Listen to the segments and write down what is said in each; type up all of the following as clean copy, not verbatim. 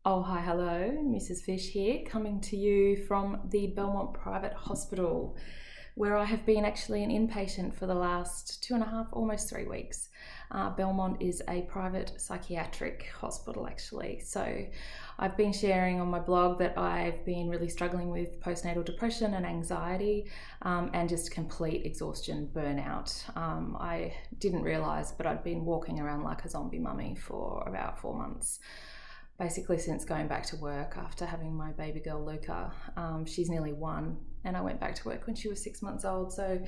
Oh, hi, hello, Mrs. Fish here, coming to you from the Belmont Private Hospital, where I have been actually an inpatient for the last 2.5, almost 3 weeks. Belmont is a private psychiatric hospital, actually. So I've been sharing on my blog that I've been really struggling with postnatal depression and anxiety and just complete exhaustion, burnout. I didn't realise, but I'd been walking around like a zombie mummy for about 4 months. Basically since going back to work after having my baby girl Luca. She's nearly 1 and I went back to work when she was 6 months old, so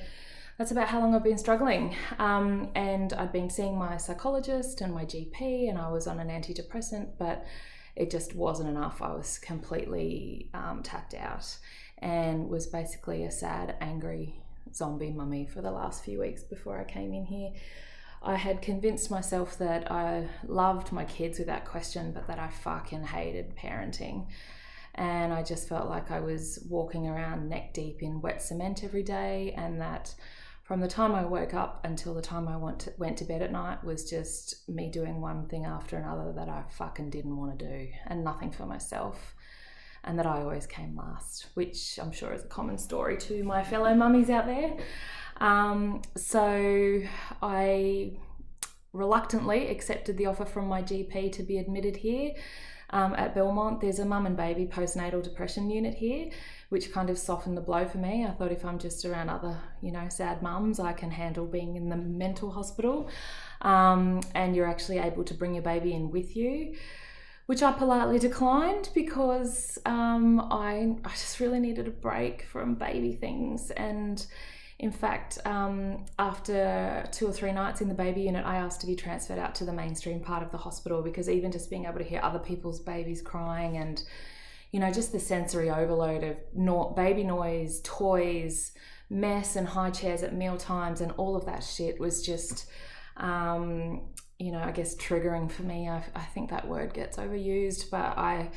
that's about how long I've been struggling. And I'd been seeing my psychologist and my GP, and I was on an antidepressant, but it just wasn't enough. I was completely tapped out and was basically a sad, angry zombie mummy for the last few weeks before I came in here. I had convinced myself that I loved my kids without question, but that I fucking hated parenting. And I just felt like I was walking around neck deep in wet cement every day, and that from the time I woke up until the time I went to bed at night was just me doing one thing after another that I fucking didn't want to do, and nothing for myself. And that I always came last, which I'm sure is a common story to my fellow mummies out there. So I reluctantly accepted the offer from my GP to be admitted here at Belmont. There's a mum and baby postnatal depression unit here, which kind of softened the blow for me. I thought if I'm just around other, sad mums, I can handle being in the mental hospital. And you're actually able to bring your baby in with you, which I politely declined because I just really needed a break from baby things. And in fact, after 2 or 3 nights in the baby unit, I asked to be transferred out to the mainstream part of the hospital, because even just being able to hear other people's babies crying and, just the sensory overload of baby noise, toys, mess and high chairs at meal times and all of that shit was just, I guess triggering for me. I think that word gets overused, but I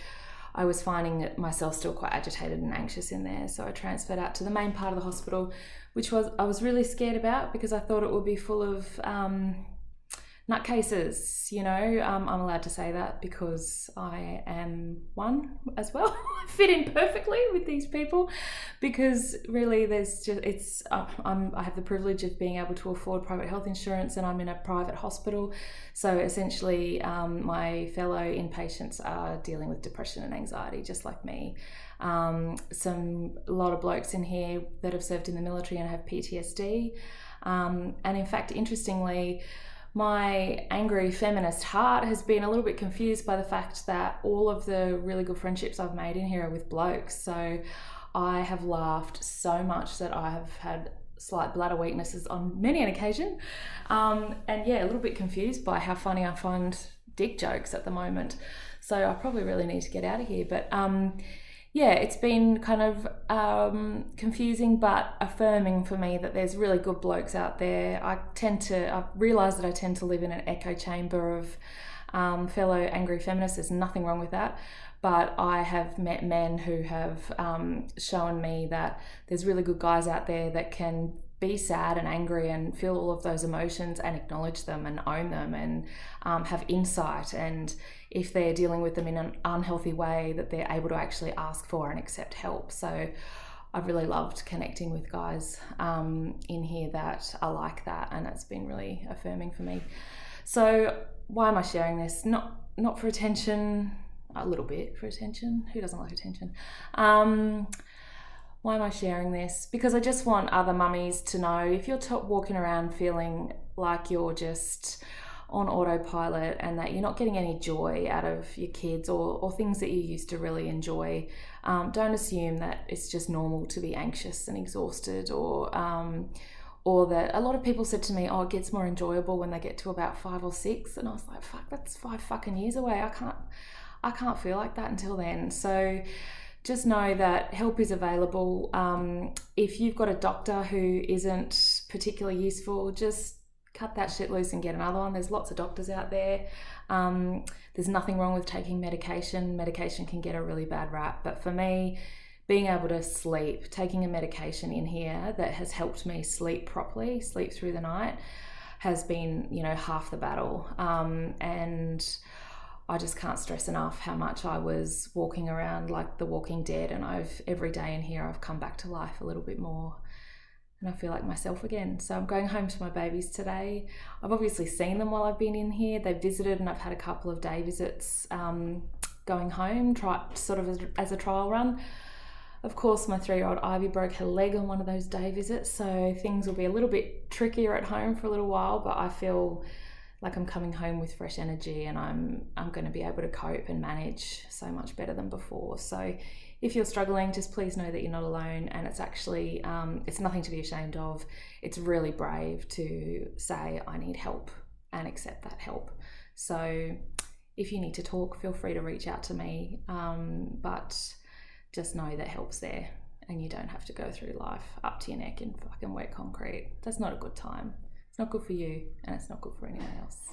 was finding that myself still quite agitated and anxious in there. So I transferred out to the main part of the hospital, which I was really scared about, because I thought it would be full of nutcases. I'm allowed to say that because I am one as well. I fit in perfectly with these people, because really I have the privilege of being able to afford private health insurance, and I'm in a private hospital. So essentially my fellow inpatients are dealing with depression and anxiety just like me. A lot of blokes in here that have served in the military and have PTSD. And in fact, interestingly, my angry feminist heart has been a little bit confused by the fact that all of the really good friendships I've made in here are with blokes. So I have laughed so much that I have had slight bladder weaknesses on many an occasion. And yeah, a little bit confused by how funny I find dick jokes at the moment. So I probably really need to get out of here. But yeah, it's been kind of confusing but affirming for me that there's really good blokes out there. I've realised that I tend to live in an echo chamber of fellow angry feminists. There's nothing wrong with that. But I have met men who have shown me that there's really good guys out there that can be sad and angry and feel all of those emotions and acknowledge them and own them and have insight, and if they're dealing with them in an unhealthy way, that they're able to actually ask for and accept help. So I've really loved connecting with guys in here that are like that, and it's been really affirming for me. So why am I sharing this? Not for attention, a little bit for attention. Who doesn't like attention? Why am I sharing this? Because I just want other mummies to know, if you're walking around feeling like you're just on autopilot and that you're not getting any joy out of your kids or things that you used to really enjoy, don't assume that it's just normal to be anxious and exhausted, or that a lot of people said to me, oh, it gets more enjoyable when they get to about 5 or 6. And I was like, fuck, that's 5 fucking years away. I can't feel like that until then. So just know that help is available. If you've got a doctor who isn't particularly useful, just cut that shit loose and get another one. There's lots of doctors out there. There's nothing wrong with taking medication. Medication can get a really bad rap. But for me, being able to sleep, taking a medication in here that has helped me sleep properly, sleep through the night, has been, half the battle. And I just can't stress enough how much I was walking around like the Walking Dead, and every day in here I've come back to life a little bit more, and I feel like myself again. So I'm going home to my babies today. I've obviously seen them while I've been in here. They've visited, and I've had a couple of day visits going home, sort of as a trial run. Of course, my 3-year-old Ivy broke her leg on one of those day visits, so things will be a little bit trickier at home for a little while, but I feel like I'm coming home with fresh energy, and I'm going to be able to cope and manage so much better than before. So if you're struggling, just please know that you're not alone, and it's actually, it's nothing to be ashamed of. It's really brave to say, I need help, and accept that help. So if you need to talk, feel free to reach out to me, but just know that help's there, and you don't have to go through life up to your neck in fucking wet concrete. That's not a good time. It's not good for you, and it's not good for anyone else.